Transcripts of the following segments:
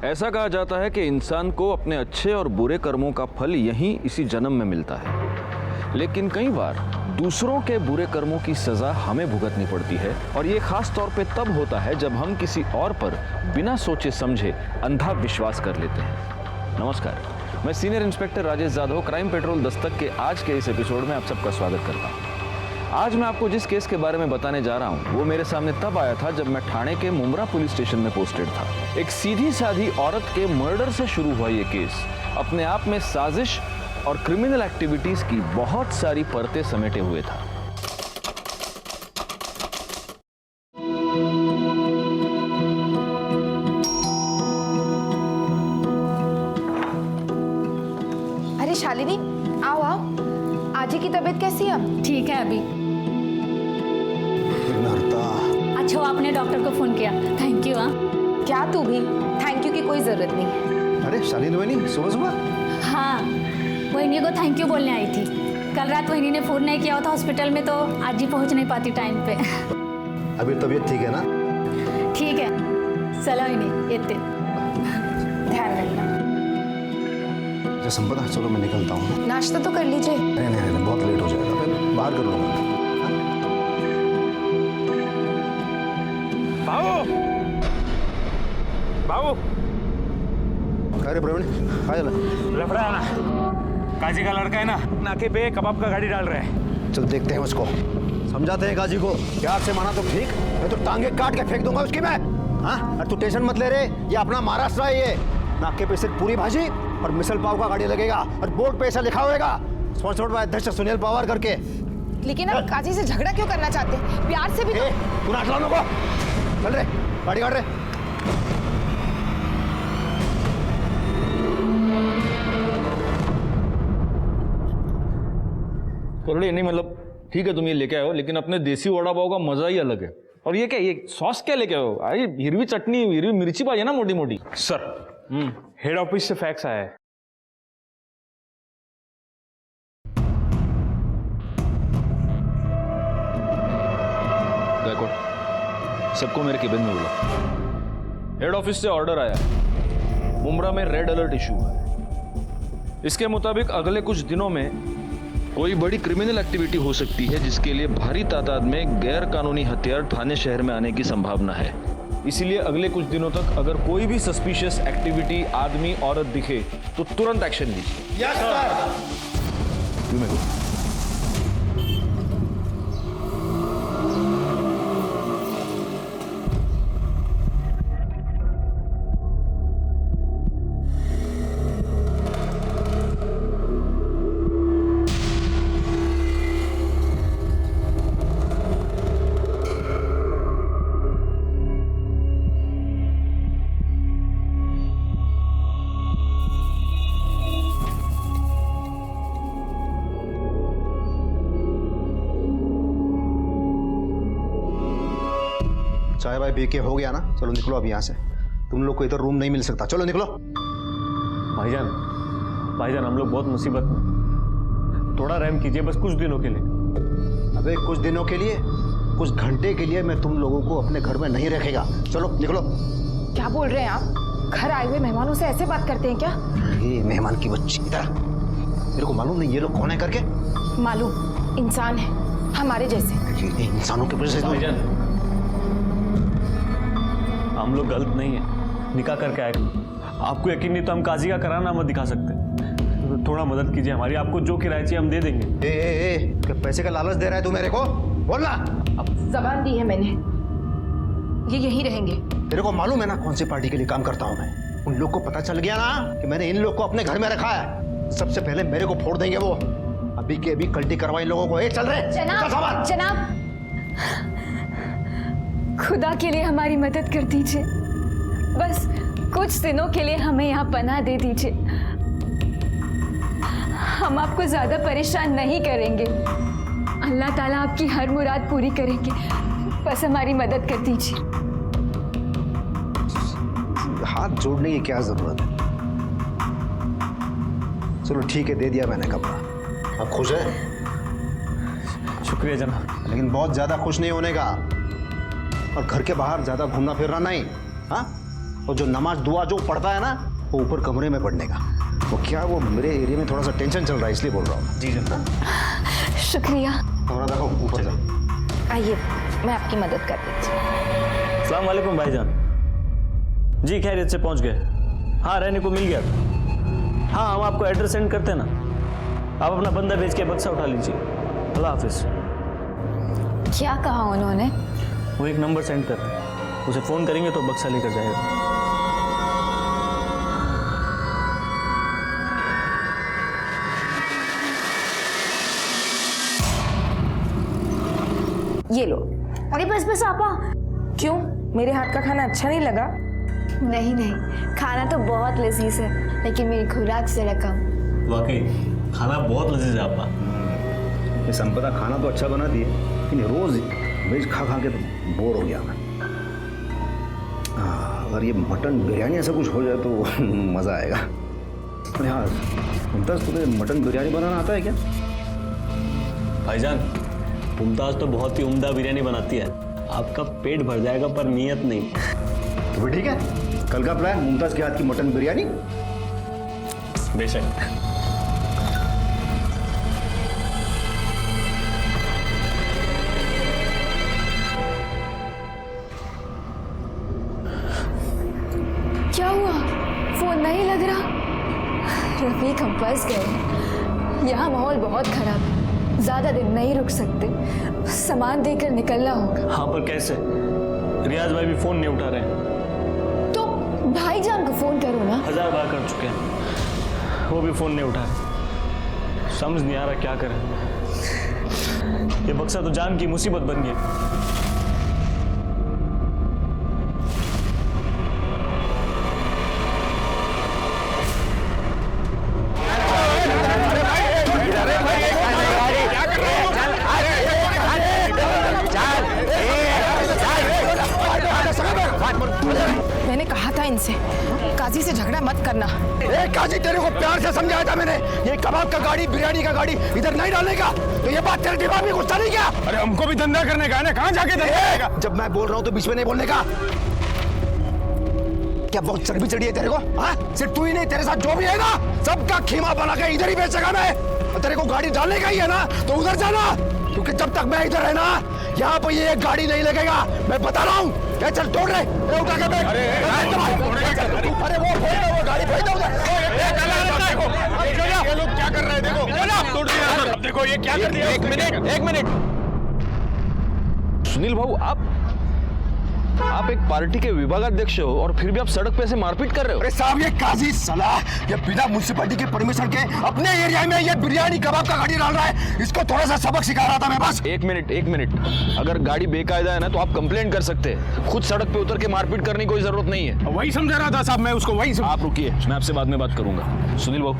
ऐसा कहा जाता है कि इंसान को अपने अच्छे और बुरे कर्मों का फल यहीं इसी जन्म में मिलता है, लेकिन कई बार दूसरों के बुरे कर्मों की सजा हमें भुगतनी पड़ती है, और ये खास तौर पे तब होता है जब हम किसी और पर बिना सोचे समझे अंधा विश्वास कर लेते हैं। नमस्कार, मैं senior inspector Rajesh Yadav crime petrol Dastak के आज के इस एपिसोड में आप सबका स्वागत करता हूँ। आज मैं आपको जिस केस के बारे में बताने जा रहा हूँ वो मेरे सामने तब आया था जब मैं ठाणे के मुमरा पुलिस स्टेशन में पोस्टेड था। एक सीधी साधी औरत के मर्डर से शुरू हुआ ये केस अपने आप में साजिश और क्रिमिनल एक्टिविटीज की बहुत सारी परतें समेटे हुए था। अरे शालिनी, आओ आओ। आजी की तबीयत कैसी है? ठीक है अभी। अच्छा आपने डॉक्टर को फोन किया, थैंक यू। क्या तू भी थैंक यू की कोई जरूरत नहीं। अरे शालिनी वहीनी सुबह सुबह? हाँ, वहीनी को थैंक यू बोलने आई थी। कल रात वहीनी ने फोन नहीं किया था हॉस्पिटल में, तो आज ही पहुंच नहीं पाती टाइम पे। अभी तबीयत ठीक है ना? ठीक है, चलो वहीनी इतने ध्यान रखना। संपदा चलो मैं निकलता हूँ। नाश्ता तो कर लीजिए। नहीं बहुत लेट हो जाएगा, फिर बाहर कर लूँगा। बाबू अरे प्रवीण आ जाना। लफड़ा है ना, काजी का लड़का है ना, नाके पे कबाब का गाड़ी डाल रहा है। चल देखते हैं उसको, समझाते हैं काजी को। प्यार से माना तो ठीक, मैं तो टांगे काट के फेंक दूंगा उसकी मैं। हाँ, अरे तू टेंशन मत ले रे, ये अपना महाराष्ट्र है। ये नाके पे सिर्फ पूरी भाजी और मिसल पाव का गाड़ी लगेगा, और बोर्ड पे ऐसा लिखा होगा स्पॉन्सर्ड बाय अध्यक्ष सुनील पवार करके। लेकिन आप काजी से झगड़ा क्यों करना चाहते हैं? प्यार से भी तो। तू नाच लो को, चल रे गाड़ी काट रे। करोड़े नहीं, मतलब ठीक है तुम ये लेके आए हो, लेकिन अपने देसी वड़ा पाव का मजा ही अलग है। और ये क्या, ये सॉस क्या लेके आए हो? अरे हिरवी चटनी, हिरवी मिर्ची पाई है ना मोटी मोटी। सर हेड ऑफिस से फैक्स आया है। सबको मेरे केबिन में बुला। हेड ऑफिस से ऑर्डर आया है, मुमरा में रेड अलर्ट इशू है। इसके मुताबिक अगले कुछ दिनों में कोई बड़ी क्रिमिनल एक्टिविटी हो सकती है, जिसके लिए भारी तादाद में गैर कानूनी हथियार ठाणे शहर में आने की संभावना है। इसीलिए अगले कुछ दिनों तक अगर कोई भी सस्पिशियस एक्टिविटी, आदमी, औरत दिखे तो तुरंत एक्शन लीजिए। Yes sir. चाय भाई पी के हो गया ना? चलो निकलो अब यहाँ से, तुम लोग को इधर रूम नहीं मिल सकता। चलो निकलो। भाईजान हम लोग बहुत मुसीबत में, थोड़ा रहम कीजिए बस कुछ दिनों के लिए। अबे कुछ दिनों के लिए, कुछ घंटे के लिए मैं तुम लोगों को अपने घर में नहीं रखेगा। चलो निकलो। क्या बोल रहे हैं आप? घर आए हुए मेहमानों से ऐसे बात करते हैं क्या? ये मेहमान की बच्ची, इधर मेरे को मालूम नहीं ये लोग कौन है करके। मालूम, इंसान है हमारे जैसे। ये इंसानों के वजह से भाईजान हम लोग गलत नहीं है, निकाह करके आए। आपको यकीन नहीं तो हम काजी का कराना मत दिखा सकते, थोड़ा मदद कीजिए हमारी। आपको जो किराया चाहिए हम दे देंगे। क्या पैसे का लालच दे रहा है तू मेरे को? बोलना। अब जबान दी है मैंने, ये यहीं रहेंगे। तेरे को मालूम है ना कौन सी पार्टी के लिए काम करता हूँ मैं? उन लोग को पता चल गया ना कि मैंने इन लोग को अपने घर में रखा है, सबसे पहले मेरे को फोड़ देंगे वो। अभी के अभी कल्टी करवा इन लोगों को। चल रहे जनाब, जनाब खुदा के लिए हमारी मदद कर दीजिए, बस कुछ दिनों के लिए हमें यहाँ पनाह दे दीजिए। हम आपको ज्यादा परेशान नहीं करेंगे, अल्लाह ताला आपकी हर मुराद पूरी करेंगे, बस हमारी मदद कर दीजिए। हाथ जोड़ने की क्या जरूरत है? चलो ठीक है, दे दिया मैंने कपड़ा। अब खुश है? शुक्रिया जनाब। लेकिन बहुत ज्यादा खुश नहीं होने का, और घर के बाहर ज्यादा घूमना फिरना नहीं। हाँ, और जो नमाज दुआ जो पढ़ता है ना वो ऊपर कमरे में पढ़ने का। वो क्या वो मेरे एरिया में थोड़ा सा टेंशन चल रहा है इसलिए बोल रहा हूँ। जी जनाब। शुक्रिया। कमरा देखो ऊपर जा। आइए मैं आपकी मदद कर देती हूँ। अस्सलाम वालेकुम भाईजान। जी खैरियत से पहुंच गए? हाँ रहने को मिल गया था। हाँ हम आपको एड्रेस सेंड करते हैं ना, आप अपना बंदा भेज के बक्सा उठा लीजिए। अल्लाह हाफिज। क्या कहा उन्होंने? वो एक नंबर सेंड करते हैं, उसे फ़ोन करेंगे तो बक्सा लेकर जाएगा। ये लो। अरे बस बस आपा। क्यों, मेरे हाथ का खाना अच्छा नहीं लगा? नहीं नहीं, खाना तो बहुत लजीज है, लेकिन मेरी खुराक जरा कम। वाकई खाना बहुत लजीज है आपका। ये संपदा खाना तो अच्छा बनाती है लेकिन रोज वेज खा खा के तो बोर हो गया मैं। अगर ये मटन बिरयानी ऐसा कुछ हो जाए तो मज़ा आएगा। अरे हाँ मुमताज़, तुम्हें मटन बिरयानी बनाना आता है क्या? भाईजान मुमताज़ तो बहुत ही उम्दा बिरयानी बनाती है, आपका पेट भर जाएगा पर नीयत नहीं। तो ठीक है, कल का प्लान मुमताज़ के हाथ की मटन बिरयानी। बेशक। क्या हुआ? फोन नहीं लग रहा? रफीक हम फंस गए। यहाँ माहौल बहुत खराब है, ज्यादा दिन नहीं रुक सकते, सामान देकर निकलना होगा। हाँ पर कैसे? रियाज भाई भी फोन नहीं उठा रहे हैं। तो भाईजान को फोन करो ना। 1000 बार कर चुके हैं, वो भी फोन नहीं उठा रहे। समझ नहीं आ रहा क्या करें। ये बक्सा तो जान की मुसीबत बन गई। मैंने कहा था इनसे काजी से झगड़ा मत करना। ए काजी, तेरे को प्यार से समझाया था मैंने, ये कबाब का गाड़ी बिरयानी का गाड़ी इधर नहीं डालने का। तो ये बात तेरे दिमाग में घुसता नहीं क्या? अरे हमको भी धंधा करने का है ना, कहाँ जाके धंधा करेगा? जब मैं बोल रहा हूँ तो बीच में नहीं बोलने का। क्या बहुत चर्बी चढ़ी है तेरे को? हाँ सिर्फ तू ही नहीं, तेरे साथ जो भी है ना सबका खीमा बना के इधर ही बेचेगा मैं। और तेरे को गाड़ी डालने का ही है ना तो उधर जाना, क्योंकि जब तक मैं इधर है ना यहाँ पर ये गाड़ी नहीं लगेगा, मैं बता रहा हूँ। चल तोड़ रहे उठा के बैठ। अरे वो गाड़ी भेज दो उधर। ये लोग क्या कर रहे हैं? देखो तोड़ दिया। अब देखो ये क्या कर दिया। एक मिनट। सुनील भाऊ, आप एक पार्टी के विभागाध्यक्ष हो और फिर भी आप सड़क पे ऐसे मारपीट कर रहे हो। अरे साहब ये काजी सलाह, ये बिना म्युनिसिपैलिटी के परमिशन के अपने एरिया में ये बिरयानी कबाब का गाड़ी डाल रहा है, इसको थोड़ा सा सबक सिखा रहा था मैं बस। एक मिनट। अगर गाड़ी बेकायदा है ना तो आप कंप्लेंट कर सकते हैं, खुद सड़क पे उतर के मारपीट करने की कोई जरूरत नहीं है। वही समझा रहा था साहब मैं उसको, वही आप रुकिए, मैं आपसे बाद में बात करूंगा। सुनील बाबू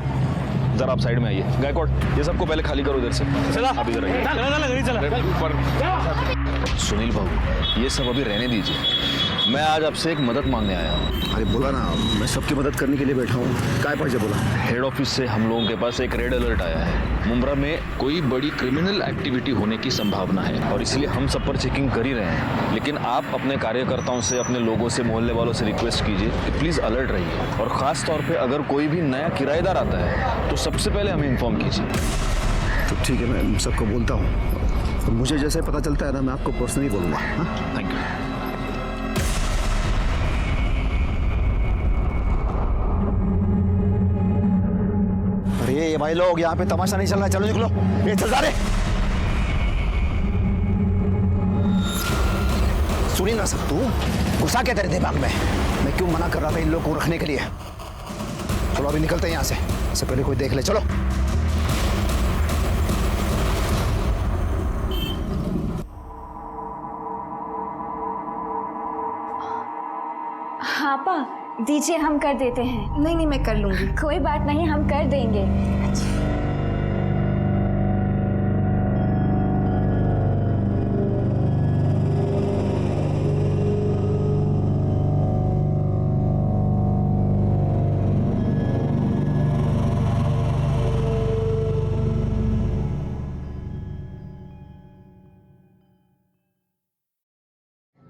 जरा आप साइड में आइए। गायकवाड़ ये सबको पहले खाली करो इधर से। चला आप इधर आइए। सुनील बाबू ये सब अभी रहने दीजिए, मैं आज आपसे एक मदद मांगने आया हूँ। अरे बोला ना, मैं सबकी मदद करने के लिए बैठा हूँ। काय पर बोला? हेड ऑफिस से हम लोगों के पास एक रेड अलर्ट आया है। मुंब्रा में कोई बड़ी क्रिमिनल एक्टिविटी होने की संभावना है और इसलिए हम सब पर चेकिंग कर ही रहे हैं। लेकिन आप अपने कार्यकर्ताओं से, अपने लोगों से, मोहल्ले वालों से रिक्वेस्ट कीजिए कि प्लीज़ अलर्ट रहिए और ख़ास तौर पे अगर कोई भी नया किराएदार आता है तो सबसे पहले हमें इन्फॉर्म कीजिए। तो ठीक है, मैं सबको बोलता हूँ। मुझे जैसे पता चलता है ना मैं आपको पर्सनली बोलूँगा। Thank you. अरे ये भाई लोग यहाँ पे तमाशा नहीं चल रहा है, चलो निकलो। ये चल जा रहे। सुनी ना सब तू, गुस्सा क्या तेरे दिमाग में? मैं क्यों मना कर रहा था इन लोगों को रखने के लिए? चलो अभी निकलते हैं यहाँ से, इससे पहले कोई देख ले। चलो हाँ पा, दीजिए हम कर देते हैं। नहीं मैं कर लूंगी। कोई बात नहीं, हम कर देंगे।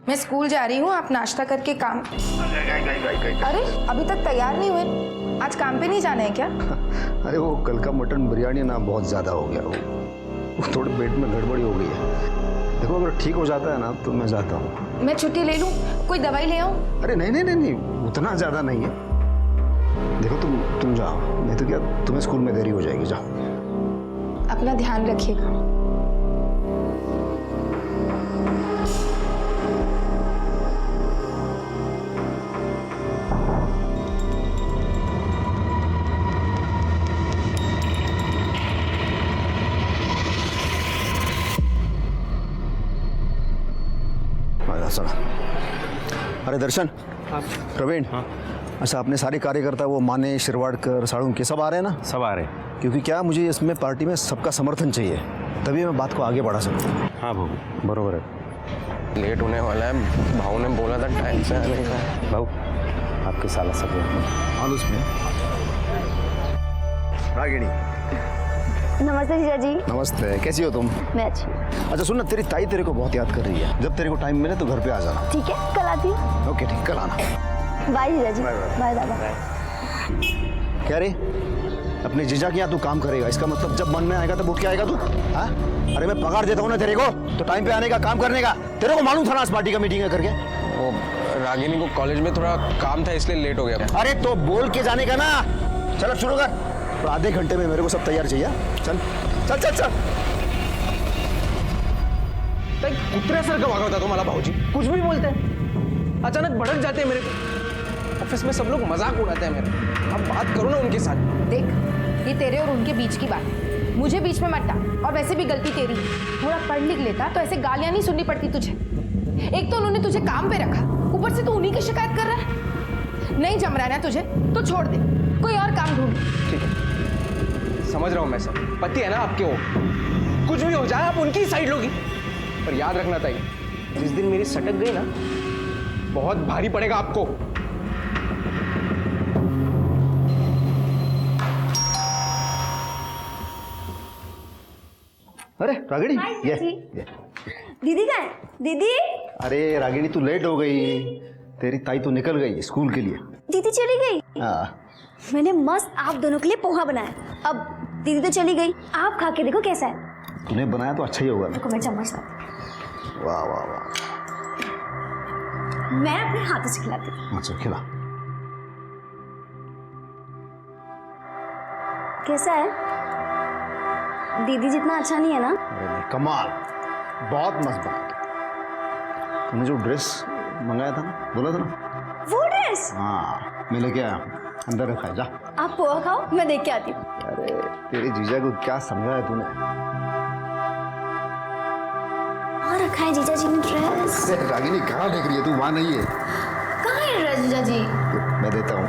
मैं मैं स्कूल जा रही हूँ, आप नाश्ता करके काम। अरे अभी तक तैयार नहीं हुए, आज काम पे नहीं जाना है क्या? अरे वो कल का मटन बिरयानी ना बहुत ज़्यादा हो गया, वो थोड़े पेट में गड़बड़ी हो गई है। देखो अगर ठीक हो जाता है ना तो मैं जाता हूँ। मैं छुट्टी ले लूँ, कोई दवाई ले आऊँ? अरे नहीं नहीं नहीं नहीं, उतना ज़्यादा नहीं है। देखो तुम जाओ, नहीं तो क्या तुम्हें स्कूल में देरी हो जाएगी। जाओ, अपना ध्यान रखिएगा। अरे दर्शन, प्रवीण, अच्छा आपने सारे कार्यकर्ता वो माने, शिरवाड़कर, साळुंके सब आ रहे हैं ना? सब आ रहे हैं। क्योंकि क्या मुझे इसमें पार्टी में सबका समर्थन चाहिए, तभी मैं बात को आगे बढ़ा सकता हूँ। हाँ भाऊ, बरोबर है। लेट होने वाला है, भाऊ ने बोला था टाइम से आने का। भाऊ आपके साला सब हाल उसमें रागिणी। नमस्ते जीजा जी। नमस्ते, कैसी हो तुम? मैं अच्छी। अच्छा सुन ना, तेरी ताई तेरे को बहुत याद कर रही है। जब तेरे को टाइम मिले तो घर पे आ जाना। ठीक है, कल आती हूँ। ओके ठीक, कल आना। बाय जीजा जी। बाय बाय दादा। क्या रे, अपने जीजा के यहाँ तू काम करेगा, इसका मतलब जब मन में आएगा तब उठ के आएगा तू? हाँ, अरे मैं पगार देता हूँ ना तेरे को, तो टाइम पे आने का, काम करने का। तेरे को मालूम था ना आज पार्टी का मीटिंग है करके? वो रागिनी को कॉलेज में थोड़ा काम था इसलिए लेट हो गया। अरे तो बोल के जाने का ना। चल अब शुरू कर, तो आधे घंटे में मेरे को सब तैयार चाहिए। चल चल चल चल। कुत्र्यासारखं वागवता तुम्हाला भाऊजी, कुछ भी बोलते हैं, अचानक भड़क जाते हैं मेरे को। ऑफिस में सब लोग मजाक उड़ाते हैं मेरे। अब बात करो ना उनके साथ। देख, ये तेरे और उनके बीच की बात है, मुझे बीच में मत डाल। और वैसे भी गलती तेरी, थोड़ा पढ़ लिख लेता तो ऐसे गालियां नहीं सुननी पड़ती तुझे। एक तो उन्होंने तुझे काम पे रखा, ऊपर से तू उन्हीं की शिकायत कर रहा है। नहीं जम रहा है ना तुझे तो छोड़ दे, कोई और काम ढूंढ। ठीक है, समझ रहा हूँ मैं सब, पति है ना आपके वो, कुछ भी हो जाए आप उनकी साइड लोगी। पर याद रखना ताई, जिस दिन मेरी सटक गई ना, बहुत भारी पड़ेगा आपको। अरे रागिणी, ये दीदी कहाँ है? दीदी। अरे रागिणी तू लेट हो गई, तेरी ताई तो निकल गई स्कूल के लिए। दीदी चली गई? हाँ, मैंने मस्त आप दोनों के लिए पोहा बनाया। अब दीदी तो चली गई, आप खा के देखो कैसा है। तूने बनाया तो अच्छा ही होगा ना। देखो मैं चम्मच लाती वाह वाह वाह। हूँ। मैं अपने हाथों से खिलाती हूँ। अच्छा खिला। कैसा है? दीदी जितना अच्छा नहीं है ना? अरे नहीं, कमाल, बहुत मस्त बना। तूने जो ड्रेस मंगाया था ना, बोला था ना? वो ड्रेस? हाँ, मैं लेके आया, अंदर रखा है, जा। आप पोहा खाओ, मैं देख के आती हूँ। अरे तेरे जीजा को क्या समझाया तूने? वहाँ रखा है जीजा जी ने ड्रेस। अरे रागिनी कहाँ देख रही है तू? वहाँ नहीं है। कहाँ है ड्रेस जीजा जी? मैं देता हूँ।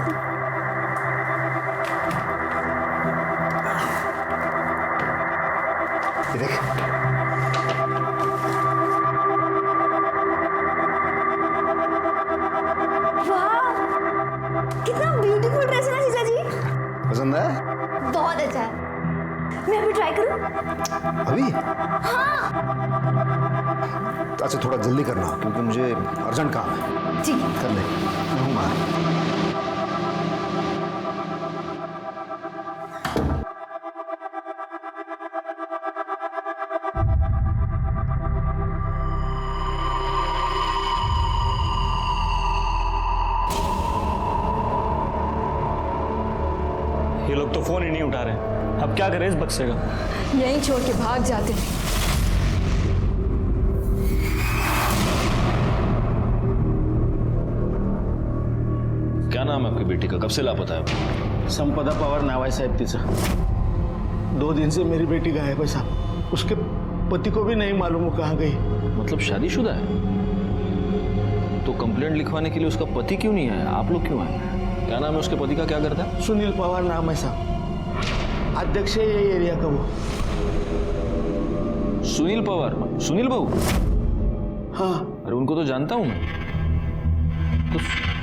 ये देख। वाह, कितना ब्यूटीफुल ड्रेस है ना जीजा जी। पसंद है? बहुत अच्छा है। मैं अभी ट्राई करूँ? अभी? हाँ। अच्छा थोड़ा जल्दी करना क्योंकि मुझे अर्जेंट काम है। ठीक है। कर ले, मैं हूँ बाहर। ये लोग तो फोन ही नहीं उठा रहे। अब क्या करें इस बक्से का? यहीं छोड़ के भाग जाते हैं। क्या नाम है आपकी बेटी का? कब से लापता है? संपदा पवार नाव आहे साहेब तिचं। 2 दिन से मेरी बेटी गायब है साहब। उसके पति को भी नहीं मालूम वो कहाँ गई। मतलब शादीशुदा है? तो कंप्लेंट लिखवाने के लिए उसका पति क्यों नहीं आया? आप लोग क्यों आए? क्या नाम है उसके पति का? क्या करता है? सुनील पवार नाम है साहब, अध्यक्ष है ये एरिया का वो। सुनील पवार? सुनील बाबू? हाँ। अरे उनको तो जानता हूं मैं। तो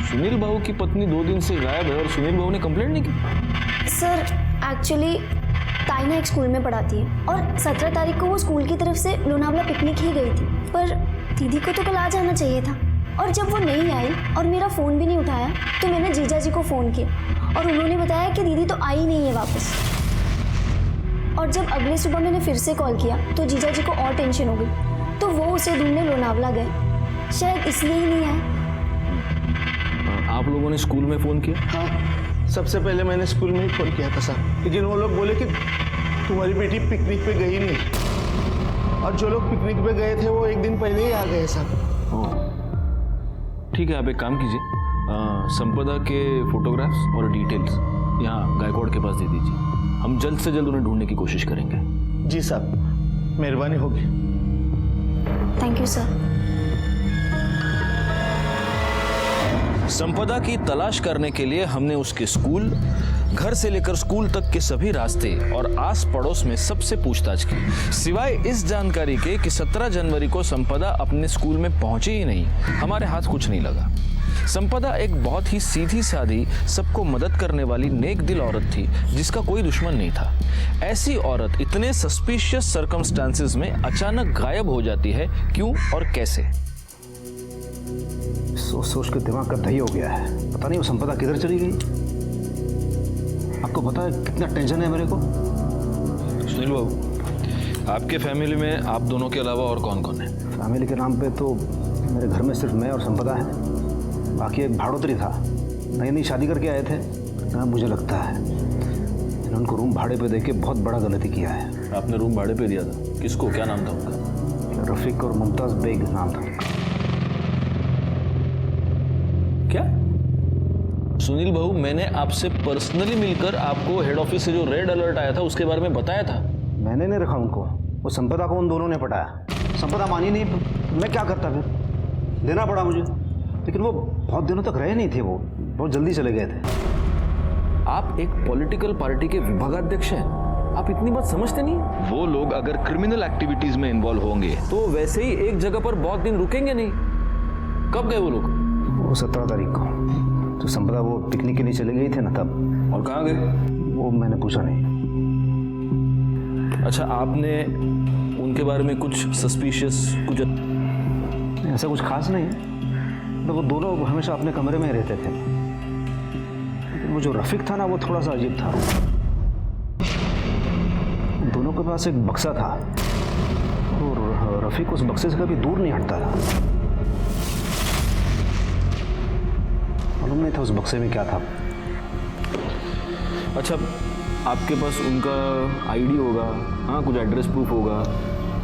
सुनील बाबू की पत्नी 2 दिन से गायब है और सुनील बाबू ने कंप्लेंट नहीं की? सर एक्चुअली ताइना एक स्कूल में पढ़ाती है और 17 तारीख को वो स्कूल की तरफ से लोनावला पिकनिक ही गई थी, पर दीदी को तो कल आ जाना चाहिए था। और जब वो नहीं आई और मेरा फ़ोन भी नहीं उठाया तो मैंने जीजा जी को फ़ोन किया और उन्होंने बताया कि दीदी तो आई नहीं है वापस। और जब अगले सुबह मैंने फिर से कॉल किया तो जीजा जी को और टेंशन हो गई, तो वो उसे ढूंढने लोनावला गए, शायद इसलिए ही नहीं आए। आप लोगों ने स्कूल में फ़ोन किया? हाँ, सबसे पहले मैंने स्कूल में ही फ़ोन किया था साहब, लेकिन वो लोग बोले कि तुम्हारी बेटी पिकनिक पे गई नहीं, और जो लोग पिकनिक पे गए थे वो एक दिन पहले ही आ गए साहब। ठीक है, आप एक काम कीजिए, संपदा के फोटोग्राफ्स और डिटेल्स यहाँ गायकवाड़ के पास दे दीजिए। हम जल्द से जल्द उन्हें ढूंढने की कोशिश करेंगे। जी साहब, मेहरबानी होगी। Thank you sir. संपदा की तलाश करने के लिए हमने उसके स्कूल, घर से लेकर स्कूल तक के सभी रास्ते और आस पड़ोस में सबसे पूछताछ की। सिवाय इस जानकारी के कि 17 जनवरी को संपदा अपने स्कूल में पहुंची ही नहीं, हमारे हाथ कुछ नहीं लगा। संपदा एक बहुत ही सीधी सादी, सबको मदद करने वाली नेक दिल औरत थी जिसका कोई दुश्मन नहीं था। ऐसी औरत इतने सस्पिशियस सर्कमस्टांसेस में अचानक गायब हो जाती है, क्यों और कैसे? सोच सोच के दिमाग का दही हो गया है। पता नहीं वो संपदा किधर चली गई। आपको पता है कितना टेंशन है मेरे को। सुनील बाबू, आपके फैमिली में आप दोनों के अलावा और कौन कौन है? फैमिली के नाम पे तो मेरे घर में सिर्फ मैं और संपदा है, बाकी एक भाड़ोतरी था, नई नई शादी करके आए थे। हाँ, मुझे लगता है मैंने उनको रूम भाड़े पे देके बहुत बड़ा गलती किया है। आपने रूम भाड़े पे दिया था? किसको? क्या नाम था उनका? रफीक और मुमताज़ बेग नाम था उनका। क्या? सुनील बाबू, मैंने आपसे पर्सनली मिलकर आपको हेड ऑफिस से जो रेड अलर्ट आया था उसके बारे में बताया था। मैंने नहीं रखा उनको, वो संपदा को उन दोनों ने पटाया। संपदा मानी नहीं, मैं क्या करता फिर, देना पड़ा मुझे। लेकिन वो बहुत दिनों तक रहे नहीं थे, वो बहुत जल्दी चले गए थे। आप एक पॉलिटिकल पार्टी के विभागाध्यक्ष हैं, आप इतनी बात समझते नहीं? वो लोग अगर क्रिमिनल एक्टिविटीज में इन्वॉल्व होंगे तो वैसे ही एक जगह पर बहुत दिन रुकेंगे नहीं। कब गए वो लोग? वो 17 तारीख को, तो संपदा वो पिकनिक के लिए चले गई थे ना तब। और कहाँ गए? वो मैंने पूछा नहीं। अच्छा, आपने उनके बारे में कुछ सस्पिशियस, कुछ ऐसा कुछ खास नहीं है, तो वो दोनों हमेशा अपने कमरे में रहते थे। लेकिन वो जो रफीक था ना, वो थोड़ा सा अजीब था। दोनों के पास एक बक्सा था और रफीक उस बक्से से कभी दूर नहीं हटता था। मालूम नहीं था उस बक्से में क्या था। अच्छा, आपके पास उनका आईडी होगा, हाँ, कुछ एड्रेस प्रूफ होगा,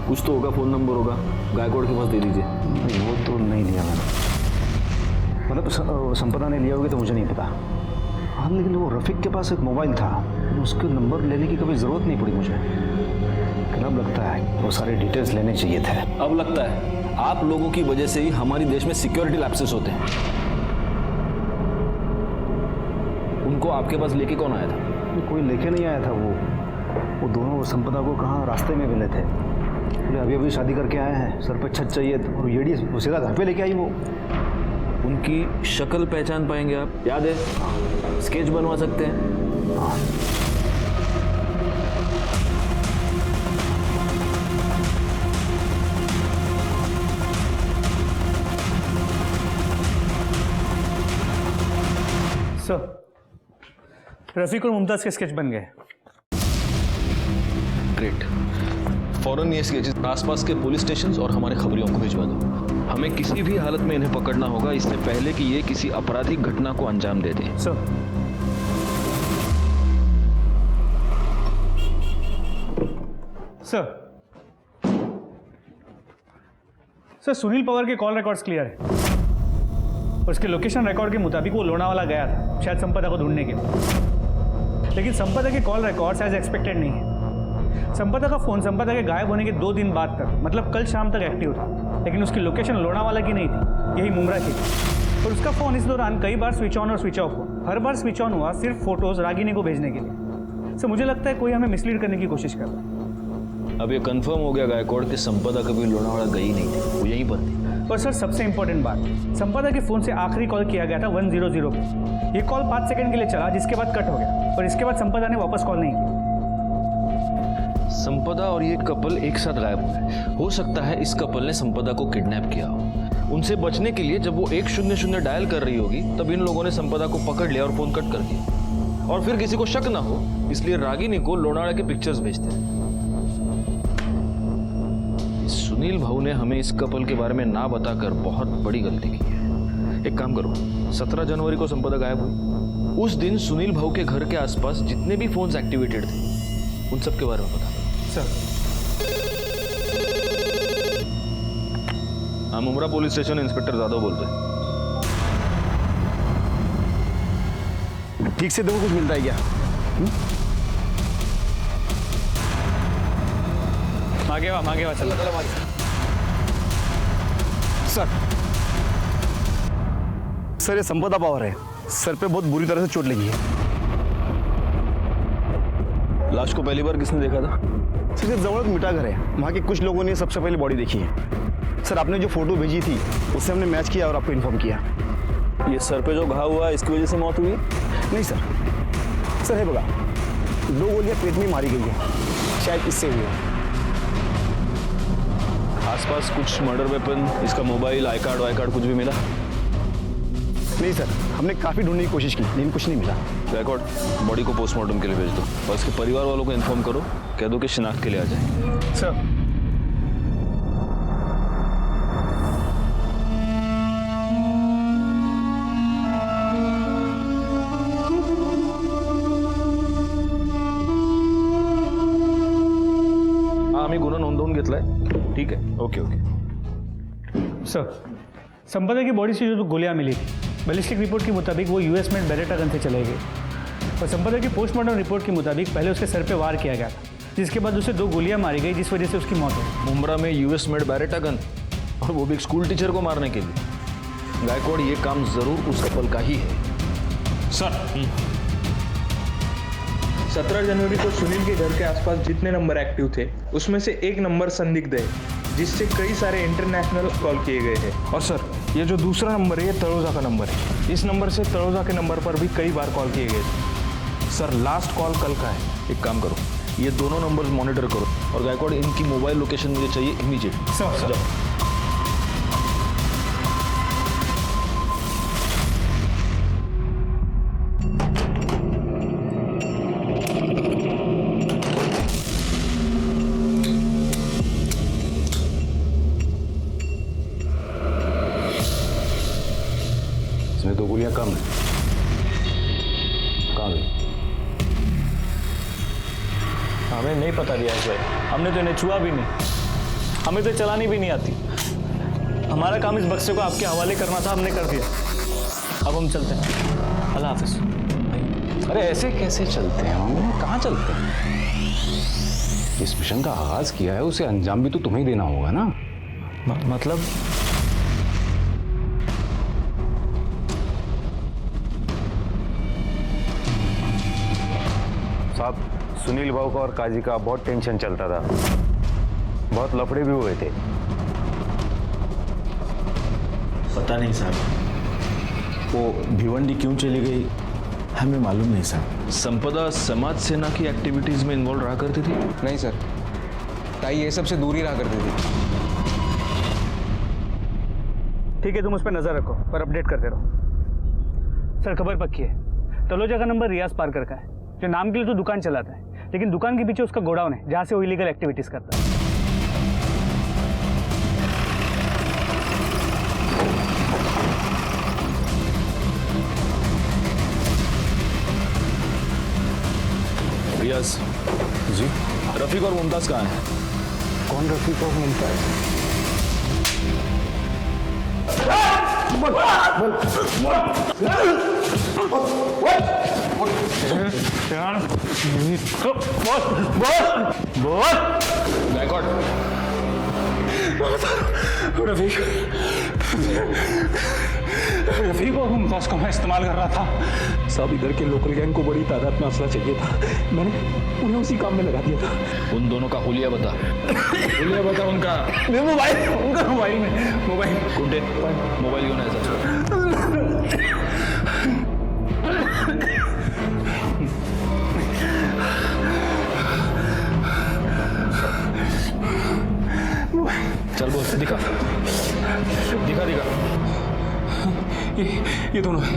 कुछ तो होगा, फ़ोन नंबर होगा, गायकवाड़ के पास दे दीजिए। वो तो नहीं लिया मैंने, मतलब संपदा ने लिया होगी तो मुझे नहीं पता। हाँ, लेकिन वो रफीक के पास एक मोबाइल था, उसके नंबर लेने की कभी ज़रूरत नहीं पड़ी मुझे। लेकिन अब लगता है वो सारे डिटेल्स लेने चाहिए थे। अब लगता है आप लोगों की वजह से ही हमारे देश में सिक्योरिटी लैप्सेस होते हैं। उनको आपके पास लेके कौन आया था? कोई लेके नहीं आया था। वो दोनों संपदा को कहाँ रास्ते में मिले थे। बोले अभी अभी शादी करके आए हैं, सर पे छत चाहिए, और येड़ी सीधा घर पे लेके आई। वो उनकी शक्ल पहचान पाएंगे आप? याद है? स्केच बनवा सकते हैं? हाँ। सर, रफीक और मुमताज़ के स्केच बन गए। ग्रेट। फौरन ये स्केचेस आसपास के पुलिस स्टेशन और हमारे खबरियों को भिजवा दो। हमें किसी भी हालत में इन्हें पकड़ना होगा, इससे पहले कि ये किसी आपराधिक घटना को अंजाम दे दें। सर, सर सुनील पवार के कॉल रिकॉर्ड्स क्लियर है। उसके लोकेशन रिकॉर्ड के मुताबिक वो लोनावाला गया था, शायद संपदा को ढूंढने के लिए। लेकिन संपदा के कॉल रिकॉर्ड्स एज एक्सपेक्टेड नहीं है। संपदा का फ़ोन संपदा के गायब होने के 2 दिन बाद तक, मतलब कल शाम तक एक्टिव था, लेकिन उसकी लोकेशन लोनावाला की नहीं थी, यही मुमरा की थी। और उसका फ़ोन इस दौरान कई बार स्विच ऑन और स्विच ऑफ हुआ। हर बार स्विच ऑन हुआ सिर्फ फोटोज़ रागिनी को भेजने के लिए। सर, मुझे लगता है कोई हमें मिसलीड करने की कोशिश कर रहा है। अब ये कंफर्म हो गया गायकवाड़ कि संपदा कभी लोनावाला गई नहीं थी, वो यहीं पर थी। और सर, सबसे इंपॉर्टेंट बात, संपदा के फ़ोन से आखिरी कॉल किया गया था 100 पे। ये कॉल 5 सेकंड के लिए चला, जिसके बाद कट हो गया, और इसके बाद संपदा ने वापस कॉल नहीं किया। संपदा और ये कपल एक साथ गायब हुए। हो सकता है इस कपल ने संपदा को किडनैप किया हो। उनसे बचने के लिए जब वो 100 डायल कर रही होगी तब इन लोगों ने संपदा को पकड़ लिया और फोन कट कर दिया, और फिर किसी को शक ना हो इसलिए रागिनी को लोनावाला के पिक्चर्स भेजते हैं। सुनील भाऊ ने हमें इस कपल के बारे में ना बताकर बहुत बड़ी गलती की है। एक काम करो, 17 जनवरी को संपदा गायब हुई। उस दिन सुनील भाऊ के घर के आसपास जितने भी फोन्स एक्टिवेटेड थे उन सब के बारे में बता दो। सर हम उमरा पुलिस स्टेशन इंस्पेक्टर जादव बोल रहे हैं। ठीक से देखो कुछ मिलता है क्या? मागे वा चल। सर ये संपदा पवार है, सर पे बहुत बुरी तरह से चोट लगी है। लाश को पहली बार किसने देखा था? सर ये जवळ मिठा घर है, वहाँ के कुछ लोगों ने सबसे पहले बॉडी देखी है। सर आपने जो फोटो भेजी थी उससे हमने मैच किया और आपको इन्फॉर्म किया। ये सर पे जो घाव हुआ इसकी वजह से मौत हुई? नहीं सर है बघा, 2 गोलियां पेट में मारी गई है, शायद इससे हुई है। आसपास कुछ मर्डर वेपन, इसका मोबाइल, आई कार्ड कुछ भी मिला? नहीं सर, हमने काफ़ी ढूंढने की कोशिश की लेकिन कुछ नहीं मिला। रिकॉर्ड बॉडी को पोस्टमार्टम के लिए भेज दो और इसके परिवार वालों को इन्फॉर्म करो, कह दो कि शिनाख्त के लिए आ जाए। सर आम्ही गुन्हा नोंदवून घेतलाय, ठीक है, ओके। सर संपदा की बॉडी से जो गोलियां मिली थी, बैलिस्टिक रिपोर्ट के मुताबिक वो यूएस मेड बेरेटा गन से चले गए, और संपदा की पोस्टमार्टम रिपोर्ट के मुताबिक पहले उसके सर पे वार किया गया था, जिसके बाद उसे 2 गोलियां मारी गई जिस वजह से उसकी मौत हुई। मुंब्रा में यूएस मेड बेरेटा गन, और वो भी एक स्कूल टीचर को मारने के लिए। गायकवाड़, ये काम जरूर उस कपल का ही है। सर 17 जनवरी को सुनील के घर के आसपास जितने नंबर एक्टिव थे उसमें से एक नंबर संदिग्ध है, जिससे कई सारे इंटरनेशनल कॉल किए गए हैं। और सर ये जो दूसरा नंबर है ये तलोजा का नंबर है, इस नंबर से तलोजा के नंबर पर भी कई बार कॉल किए गए थे। सर लास्ट कॉल कल का है। एक काम करो, ये दोनों नंबर्स मॉनिटर करो और गायकवाड़ इनकी मोबाइल लोकेशन मुझे चाहिए इमीडिएट। सर इसमें 2 गोलियां कम है। कहाँ गई? हमें नहीं पता दिया भाई, हमने तो इन्हें छुआ भी नहीं, हमें तो चलानी भी नहीं आती। हमारा काम इस बक्से को आपके हवाले करना था, हमने कर दिया। अब हम चलते हैं, अल्लाह हाफिज। अरे ऐसे कैसे चलते हैं हम? कहाँ चलते हैं? इस मिशन का आगाज किया है, उसे अंजाम भी तो तुम्हें ही देना होगा ना। मतलब साहब, सुनील भाऊ का और काजी का बहुत टेंशन चलता था, बहुत लफड़े भी हुए थे। पता नहीं साहब, वो भिवंडी क्यों चली गई हमें मालूम नहीं साहब। संपदा समाज सेना की एक्टिविटीज में इन्वॉल्व रहा करती थी? नहीं सर, ताई ये सब से दूर ही रहा करती थी। ठीक है, तुम उस पर नजर रखो पर अपडेट करते रहो। सर खबर पक्की है, तलोजा का नंबर रियाज पारकर का है, जो नाम के लिए तो दुकान चलाता है, लेकिन दुकान के पीछे उसका गोडाउन है जहाँ से वो इलीगल एक्टिविटीज करता है। रियाज जी? रफीक और मुमताज कहाँ हैं? कौन रफीक और मुमताज? गायकवाड़, रफीक और मुमताज को मैं इस्तेमाल कर रहा था। सब इधर के लोकल गैंग को बड़ी तादाद में असला चाहिए था, मैंने उन्हें उसी काम में लगा दिया था। उन दोनों का हुलिया बता। हुलिया बता उनका। मोबाइल, उनका मोबाइल में मोबाइल गुड्डे, मोबाइल क्यों नहीं है? चल बोल, दिखा। दिखा दिखा, ये दोनों है।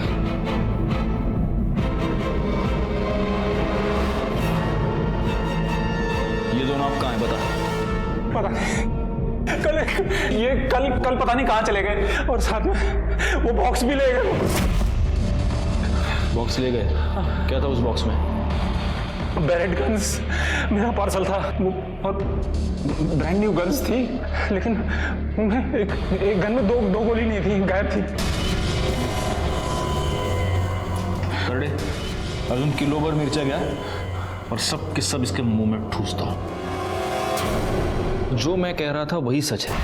ये दोनों आप कहाँ हैं बता? पता नहीं, कल पता नहीं कहाँ चले गए, और साथ में वो बॉक्स भी ले गए। बॉक्स ले गए? क्या था उस बॉक्स में? बैरेट गन्स, मेरा पार्सल था वो, और ब्रांड न्यू गन्स थी, लेकिन उनमें एक गन में दो गोली नहीं थी, गायब थी। करड़े, अर्जुन किलो भर मिर्चा गया और सब के सब इसके मुंह में ठूसता हूं। जो मैं कह रहा था वही सच है।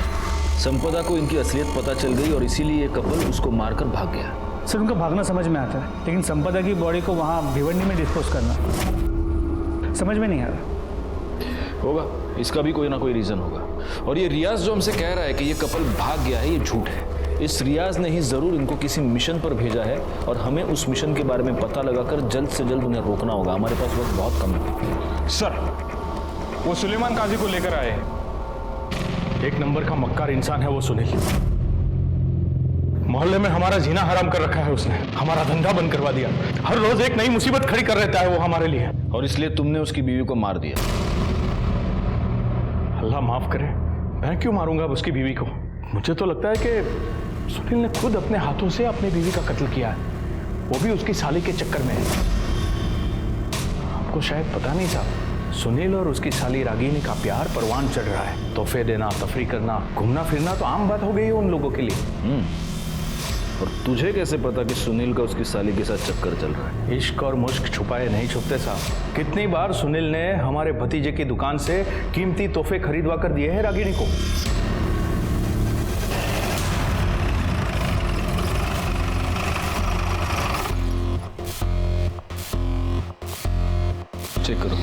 संपदा को इनकी असलियत पता चल गई और इसीलिए ये कपल उसको मारकर भाग गया। सर उनका भागना समझ में आता है, लेकिन संपदा की बॉडी को वहाँ भिवंडी में डिस्पोज करना समझ में नहीं आ रहा। होगा, इसका भी कोई ना कोई रीजन होगा। और ये रियाज जो हमसे कह रहा है कि ये कपल भाग गया है, ये झूठ है। इस रियाज ने ही जरूर इनको किसी मिशन पर भेजा है और हमें उस मिशन के बारे में पता लगाकर जल्द से जल्द उन्हें रोकना होगा। हमारे पास वक्त बहुत कम है। सर, वो सुलेमान काजी को लेकर आए हैं। एक नंबर का मक्कार इंसान है वो सुनील। मोहल्ले में हमारा जीना हराम कर रखा है उसने, हमारा धंधा बंद करवा दिया। हर रोज एक नई मुसीबत खड़ी कर रहता है वो हमारे लिए। और इसलिए तुमने उसकी बीवी को मार दिया। अल्लाह माफ करे, मैं क्यों मारूंगा अब उसकी बीवी को? मुझे तो लगता है कि सुनील ने खुद अपने हाथों से अपनी बीवी का कत्ल किया है, वो भी उसकी साली के चक्कर में है। आपको शायद पता नहीं था, सुनील और उसकी साली रागिनी का प्यार परवान चढ़ रहा है। तोहफे देना, तफरी करना, घूमना फिरना तो आम बात हो गई है उन लोगों के लिए। और तुझे कैसे पता कि सुनील का उसकी साली के साथ चक्कर चल रहा है? इश्क और मुश्क छुपाए नहीं छुपते साहब। कितनी बार सुनील ने हमारे भतीजे की दुकान से कीमती तोहफे खरीदवा कर दिए हैं रागिनी को। चेक करो।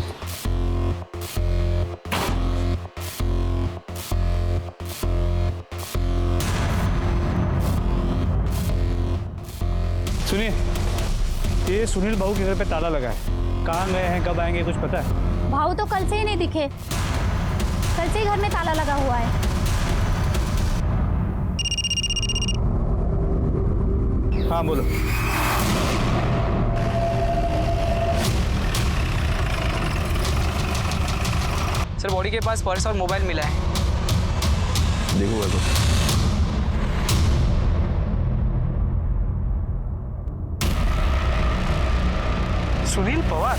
सुनिए, ये सुनील भाऊ के घर पे ताला लगा है। कहाँ गए हैं, कब आएंगे, कुछ पता है? भाऊ तो कल से ही नहीं दिखे, कल से ही घर में ताला लगा हुआ है। हाँ बोलो। सर, बॉडी के पास पर्स और मोबाइल मिला है। देखो देखो। सुनील पवार,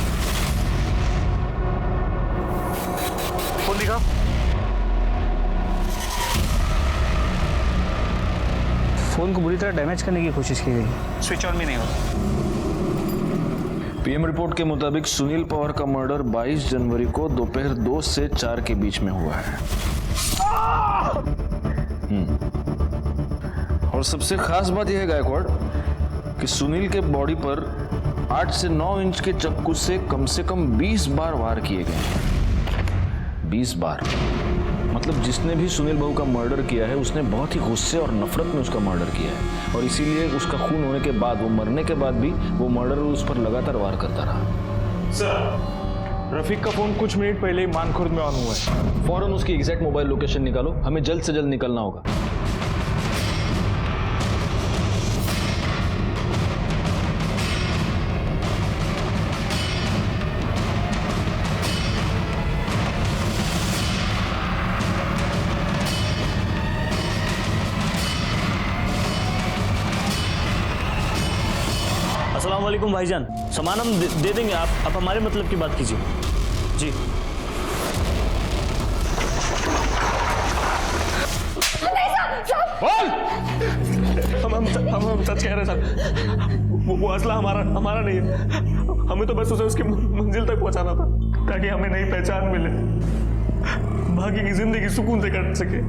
फोन दिखा। फोन को बुरी तरह डैमेज करने की कोशिश की गई, स्विच ऑन भी नहीं होता। पीएम रिपोर्ट के मुताबिक सुनील पवार का मर्डर 22 जनवरी को दोपहर 2 से 4 के बीच में हुआ है। और सबसे खास बात यह है गायकवाड़ कि सुनील के बॉडी पर 8 से 9 इंच के चक्कू से कम 20 बार वार किए गए। 20 बार मतलब जिसने भी सुनील बाबू का मर्डर किया है उसने बहुत ही गुस्से और नफरत में उसका मर्डर किया है, और इसीलिए उसका खून होने के बाद, वो मरने के बाद भी वो मर्डर उस पर लगातार वार करता रहा। सर, रफीक का फोन कुछ मिनट पहले ही मानखुर्द में ऑन हुआ है। फौरन उसकी एग्जैक्ट मोबाइल लोकेशन निकालो, हमें जल्द से जल्द निकलना होगा। अस्सलाम वालेकुम भाईजान, सामान हम दे देंगे, आप हमारे मतलब की बात कीजिए जी। हम सच कह रहे हैं सर, वो असला हमारा नहीं है। हमें तो बस उसे उसकी मंजिल तक पहुंचाना था ताकि हमें नई पहचान मिले, बाकी की जिंदगी सुकून से कट सके।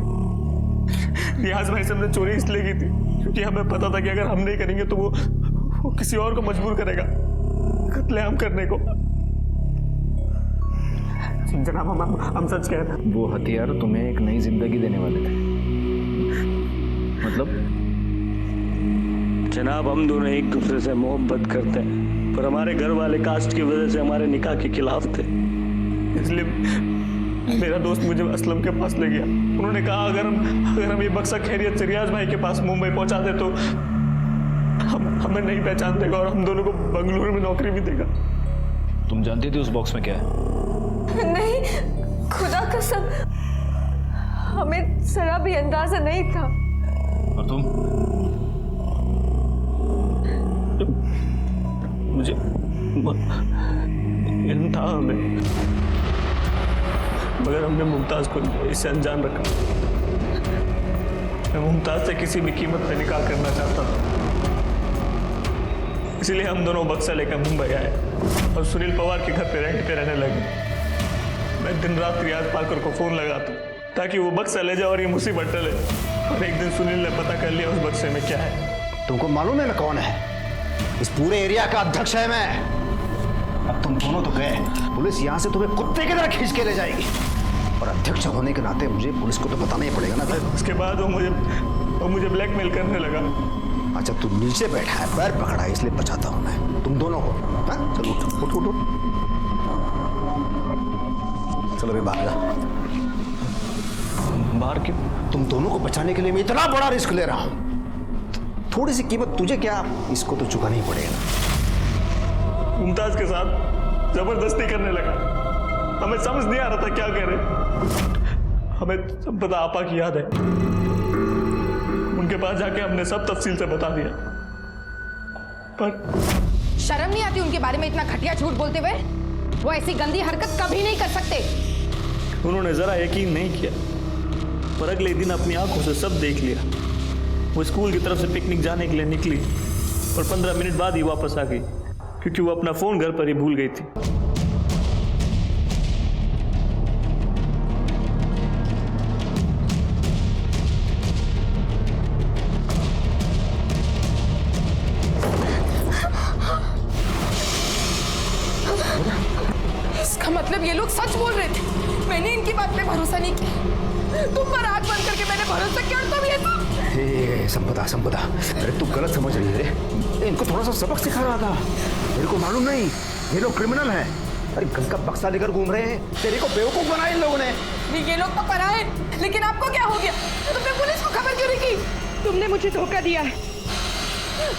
रियाज भाई से हमने चोरी इसलिए की थी क्योंकि हमें पता था कि अगर हम नहीं करेंगे तो वो किसी और को मजबूर करेगा कत्लेआम करने को। जनाब, हम सच कह रहे हैं। वो हथियार तुम्हें एक नई जिंदगी देने वाले थे। मतलब? जनाब, हम दोनों एक दूसरे से मोहब्बत करते हैं, पर हमारे घर वाले कास्ट की वजह से हमारे निकाह के खिलाफ थे, इसलिए मेरा दोस्त मुझे असलम के पास ले गया। उन्होंने कहा अगर हम ये बक्सा खैरियत से रियाज भाई के पास मुंबई पहुंचा दे तो हमें नहीं पहचान देगा और हम दोनों को बंगलुरु में नौकरी भी देगा। तुम जानती थी उस बॉक्स में क्या है? नहीं, खुदा कसम, हमें जरा भी अंदाजा नहीं था। और तुम? मुझे इल्म था हमें, मगर हमने मुमताज को इससे अनजान रखा। मैं मुमताज से किसी भी कीमत पे निकाह करना चाहता था, इसलिए हम दोनों बक्सा लेकर मुंबई आए और सुनील पवार के घर पे रेंट पे रहने लगे। मैं दिन रात रियाज पालकर को फोन लगाता ताकि वो बक्सा ले जाए और ये मुसीबत टले। और एक दिन सुनील ने पता कर लिया उस बक्से में क्या है। तुमको मालूम है मैं कौन है? इस पूरे एरिया का अध्यक्ष है मैं। अब तुम दोनों तो गए, पुलिस यहाँ से तुम्हें कुत्ते की तरह खींच के ले जाएगी, और अध्यक्ष होने के नाते मुझे पुलिस को तो बताना ही पड़ेगा ना भाई। उसके बाद वो मुझे ब्लैकमेल करने लगा। अच्छा, तू नीचे बैठा है, पैर पकड़ा है, इसलिए बचाता हूँ मैं तुम दोनों को। हाँ चलो उठ उठ उठ, चलो भाई बाहर जा। बाहर क्यों? तुम दोनों को बचाने के लिए मैं इतना बड़ा रिस्क ले रहा हूँ, थोड़ी सी कीमत तुझे क्या, इसको तो चुकाना ही पड़ेगा। मुमताज के साथ जबरदस्ती करने लगा। हमें समझ नहीं आ रहा था क्या करे। हमें संपदा आपा की याद है, उनके पास जाके हमने सब तफसील से बता दिया, पर शर्म नहीं आती उनके बारे में इतना घटिया झूठ बोलते हुए? वो ऐसी गंदी हरकत कभी नहीं कर सकते। उन्होंने जरा यकीन नहीं किया, पर अगले दिन अपनी आंखों से सब देख लिया। वो स्कूल की तरफ से पिकनिक जाने के लिए निकली और 15 मिनट बाद ही वापस आ गई, क्योंकि वो अपना फोन घर पर ही भूल गई थी। इसका मतलब ये लोग सच बोल रहे थे। मैंने इनकी बात पे भरोसा नहीं किया। तुम पर आंख बंद करके मैंने भरोसा किया, और तुम ये सब। संपदा, अरे तू गलत समझ रही है रे। इनको थोड़ा सा सबक सिखा रहा था। मेरे को मालूम नहीं ये लोग क्रिमिनल हैं। अरे गन का बक्सा लेकर घूम रहे हैं, तेरे को बेवकूफ बनाया इन लोगों ने। ये लोग तो पराए, लेकिन आपको क्या हो गया? तुमने पुलिस को खबर क्यों नहीं की? तुमने मुझे धोखा दिया है।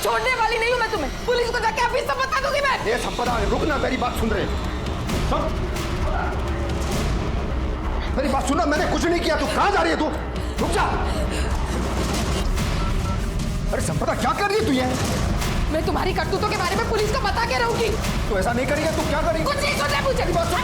छोड़ने वाली नहीं हूं मैं तुम्हें। पुलिस को जाके अभी सब बता दूंगी मैं। ये संपदा, रुक ना, मेरी बात सुन रहे। मेरी बात सुनना, मैंने कुछ नहीं किया। तू कहां जा रही है? तू रुक जा। अरे संपदा, क्या कर रही है तू ये? मैं तुम्हारी करतूतों के बारे में पुलिस को बता के रहूंगी। तू ऐसा नहीं करेगी, तू क्या करेगी? कुछ नहीं सुनना मुझे। बात सुन।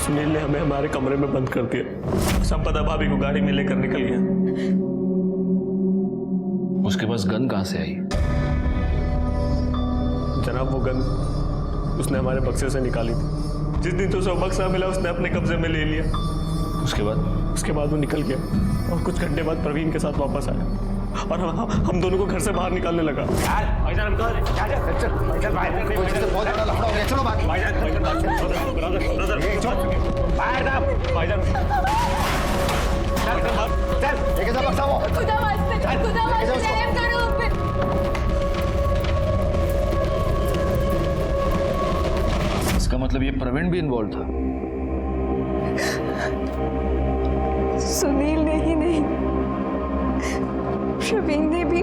सुनील ने हमें हमारे कमरे में बंद कर दिया। संपदा भाभी को गाड़ी में लेकर निकल गया। उसके पास गन कहां से आई? जनाब, वो गन उसने हमारे बक्से से निकाली थी। जिस दिन तो उसे बक्सा मिला उसने अपने कब्जे में ले लिया। उसके बाद वो निकल गया और कुछ घंटे बाद प्रवीण के साथ वापस आया और हम दोनों को घर से बाहर निकालने लगा। इसका मतलब ये प्रवीण भी इन्वॉल्व था? सुनील ने ही नहीं, प्रवीण ने भी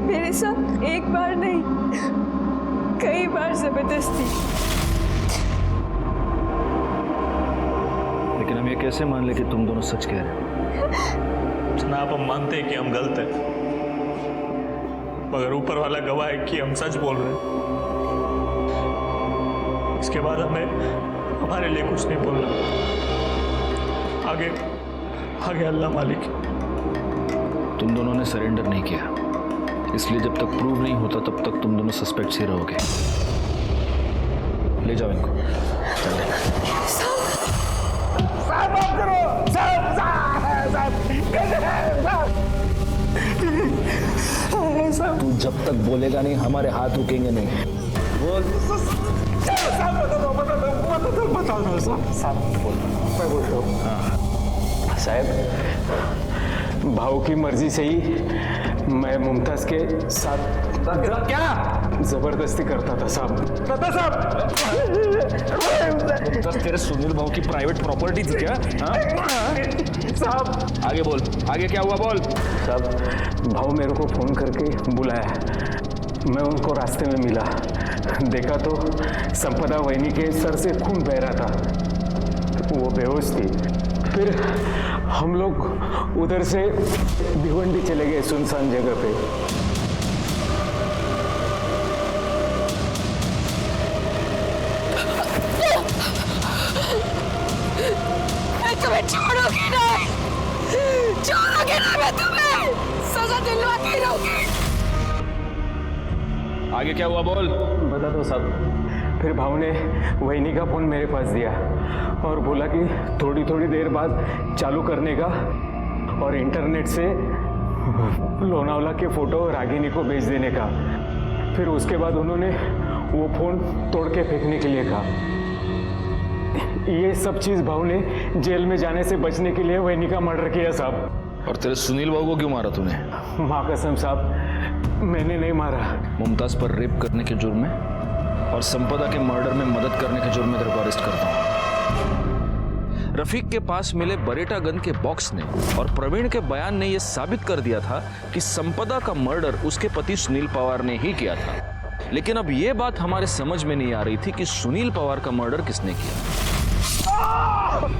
मेरे साथ एक बार नहीं, कई बार जबरदस्ती। लेकिन हम ये कैसे मान ले कि तुम दोनों सच कह रहे हो? जनाब, हम मानते हैं कि हम गलत हैं, मगर ऊपर वाला गवाह है कि हम सच बोल रहे हैं। इसके बाद हमें हमारे लिए कुछ नहीं बोलना। आगे अल्लाह मालिक। तुम दोनों ने सरेंडर नहीं किया, इसलिए जब तक प्रूव नहीं होता तब तक तुम दोनों सस्पेक्ट्स ही रहोगे। ले जाओ इनको। तू जब तक बोलेगा नहीं हमारे हाथ रुकेंगे नहीं। बोल। साहब, भाव की मर्जी से ही मैं मुमताज के साथ क्या जबरदस्ती करता था साहब। मुमताज तेरे सुनील भाव की प्राइवेट प्रॉपर्टी थी क्या? साहब आगे बोल, आगे क्या हुआ बोल। साहब, भाव मेरे को फोन करके बुलाया, मैं उनको रास्ते में मिला, देखा तो संपदा वहिनी के सर से खून बह रहा था, वो बेहोश थी। फिर हम लोग उधर से भिवंडी चले गए सुनसान जगह पे। मैं तुम्हें छोड़ूंगी नहीं, छोड़ूंगी नहीं मैं तुम्हें, सजा दिलवा के रहूंगी। आगे क्या हुआ बोल। बता दो साहब। फिर भाव ने वहिनी का फोन मेरे पास दिया और बोला कि थोड़ी थोड़ी देर बाद चालू करने का और इंटरनेट से लोनावला के फोटो रागिनी को भेज देने का। फिर उसके बाद उन्होंने वो फोन तोड़ के फेंकने के लिए कहा। ये सब चीज भाव ने जेल में जाने से बचने के लिए वहिनी का मर्डर किया साहब। और तेरे सुनील भाव को क्यों मारा तूने? माँ कसम साहब, मैंने नहीं मारा। मुमताज पर रेप करने के जुर्म में और संपदा के मर्डर में मदद करने के जुर्म में तेरे को अरेस्ट करता हूं। रफीक के पास मिले बरेटा गन के बॉक्स ने और प्रवीण के बयान ने यह साबित कर दिया था कि संपदा का मर्डर उसके पति सुनील पवार ने ही किया था। लेकिन अब यह बात हमारे समझ में नहीं आ रही थी कि सुनील पवार का मर्डर किसने किया।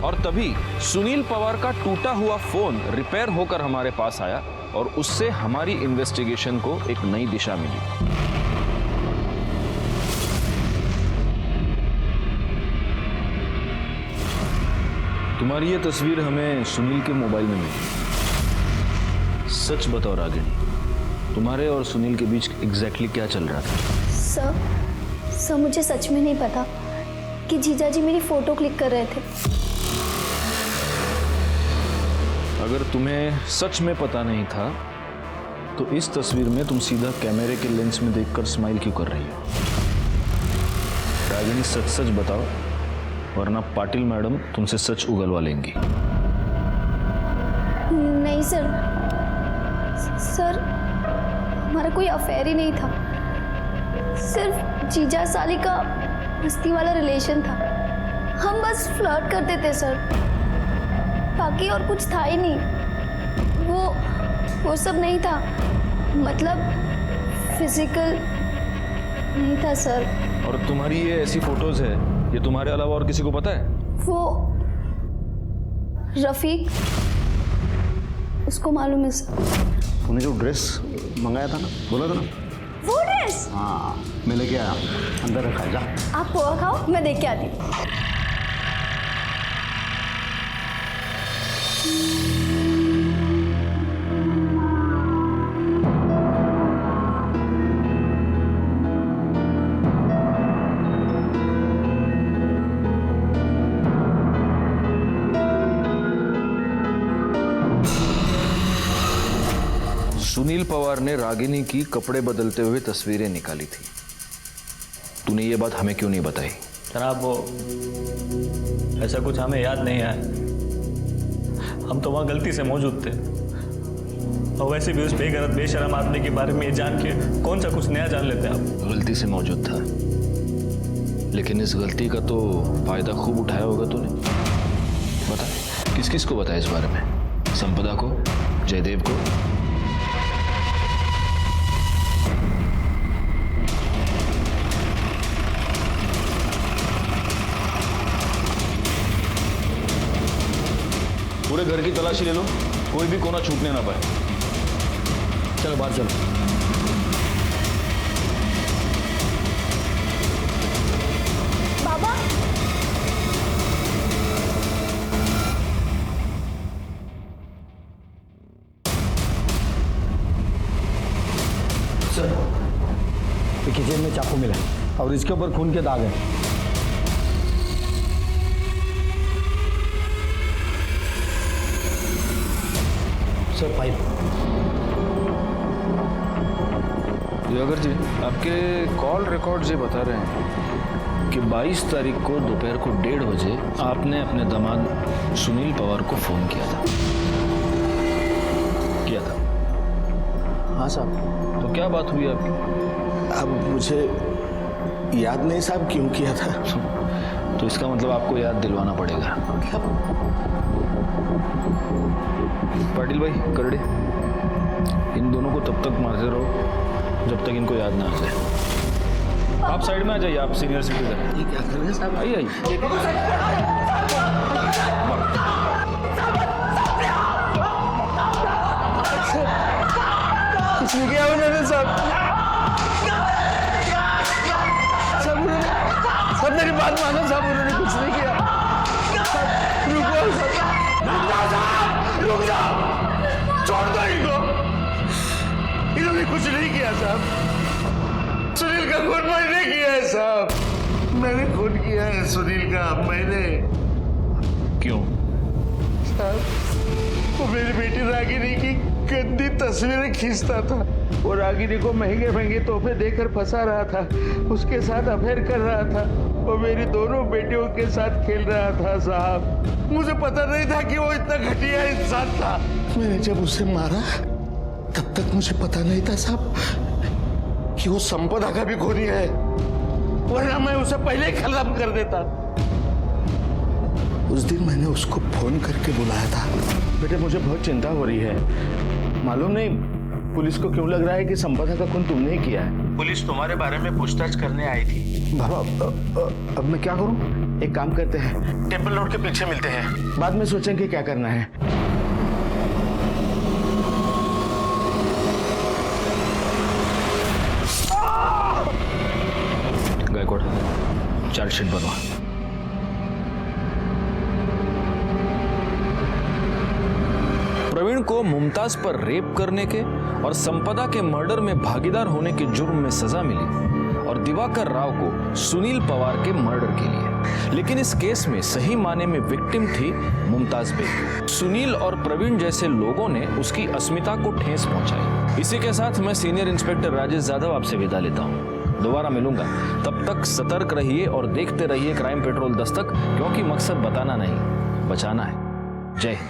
और तभी सुनील पवार का टूटा हुआ फोन रिपेयर होकर हमारे पास आया और उससे हमारी इन्वेस्टिगेशन को एक नई दिशा मिली। तुम्हारी ये तस्वीर हमें सुनील के मोबाइल में मिली। सच बताओ रागिनी, तुम्हारे और सुनील के बीच एग्जैक्टली क्या चल रहा था? सर मुझे सच में नहीं पता कि जीजाजी मेरी फोटो क्लिक कर रहे थे। अगर तुम्हें सच में पता नहीं था तो इस तस्वीर में तुम सीधा कैमरे के लेंस में देखकर स्माइल क्यों कर रही हो? रागिनी सच सच बताओ, वरना पाटिल मैडम तुमसे सच उगलवा लेंगी। नहीं सर हमारा कोई अफेयर ही नहीं था, सिर्फ जीजा साली का मस्ती वाला रिलेशन था। हम बस फ्लर्ट करते थे सर, बाकी और कुछ था ही नहीं। वो सब नहीं था, मतलब फिजिकल नहीं था सर। और तुम्हारी ये ऐसी फोटोज है, ये तुम्हारे अलावा और किसी को पता है? वो रफीक, उसको मालूम है सर। तूने जो ड्रेस मंगाया था ना, बोला था ना, वो ड्रेस? हाँ मैं लेके आया, अंदर रखा है, जा। आप पोहा खाओ, मैं देख के आती हूँ। सुनील पवार ने रागिनी की कपड़े बदलते हुए तस्वीरें निकाली थी। तूने ये बात हमें क्यों नहीं बताई? जनाब, वो ऐसा कुछ हमें याद नहीं आया, हम तो वहाँ गलती से मौजूद थे। और वैसे भी उस बेगैरत बेशरम आदमी के बारे में ये जान के कौन सा कुछ नया जान लेते आप। गलती से मौजूद था, लेकिन इस गलती का तो फायदा खूब उठाया होगा तूने। बता, किस किस को बताया इस बारे में? संपदा को, जयदेव को? पूरे घर की तलाशी ले लो, कोई भी कोना छूटने ना पाए। चलो बाहर चलो। बाबा, सर, किचन में चाकू मिला और इसके ऊपर खून के दाग हैं। Sir, file. दिवाकर जी, आपके कॉल रिकॉर्ड ये बता रहे हैं कि 22 तारीख को दोपहर को 1:30 बजे आपने अपने दामाद सुनील पवार को फोन किया था। हाँ साहब। तो क्या बात हुई आपकी? अब मुझे याद नहीं साहब क्यों किया था। तो इसका मतलब आपको याद दिलवाना पड़ेगा। पाटिल भाई, करड़े, इन दोनों को तब तक मारते रहो जब तक इनको याद ना आ जाए। आप साइड में आ जाइए, आप सीनियर सिटीजन। ये क्या कर रहे हैं साहब? आइए आइए। कुछ नहीं किया उन्होंने साहब। सब मेरी बात मानो साहब, उन्होंने कुछ नहीं किया। रुको साहब, रुक जाओ, छोड़ दो इनको। इन्होंने कुछ नहीं किया साहब। सुनील का खून मैंने किया है साहब। मैंने खून किया है सुनील का, मैंने। क्यों? साहब, वो मेरी बेटी रागिनी की गंदी तस्वीरें खींचता था। वो रागिनी को महंगे महंगे तोहफे देकर फंसा रहा था, उसके साथ अफेयर कर रहा था। वो मेरी दोनों बेटियों के साथ खेल रहा था साहब। मुझे पता नहीं था कि वो इतना घटिया इंसान था। मैंने जब उसे मारा तब तक मुझे पता नहीं था साहब कि वो संपदा का भी खूनी है, वरना मैं उसे पहले ही खत्म कर देता। उस दिन मैंने उसको फोन करके बुलाया था। बेटे, मुझे बहुत चिंता हो रही है। मालूम नहीं पुलिस को क्यों लग रहा है कि संपदा का खून तुमने ही किया है। पुलिस तुम्हारे बारे में पूछताछ करने आई थी। बाबा, अब मैं क्या करूं? एक काम करते हैं, टेम्पल रोड के पीछे मिलते हैं, बाद में सोचेंगे क्या करना है। गायकवाड़, चार्जशीट बनवा। प्रवीण को मुमताज पर रेप करने के और संपदा के मर्डर में भागीदार होने के जुर्म में सजा मिली और दिवाकर राव को सुनील पवार के मर्डर के लिए। लेकिन इस केस में सही माने में विक्टिम थी मुमताज बेग। सुनील और प्रवीण जैसे लोगों ने उसकी अस्मिता को ठेस पहुंचाई। इसी के साथ मैं सीनियर इंस्पेक्टर राजेश यादव आपसे विदा लेता हूं। दोबारा मिलूंगा, तब तक सतर्क रहिए और देखते रहिए क्राइम पेट्रोल दस्तक, क्योंकि मकसद बताना नहीं, बचाना है। जय हिंद।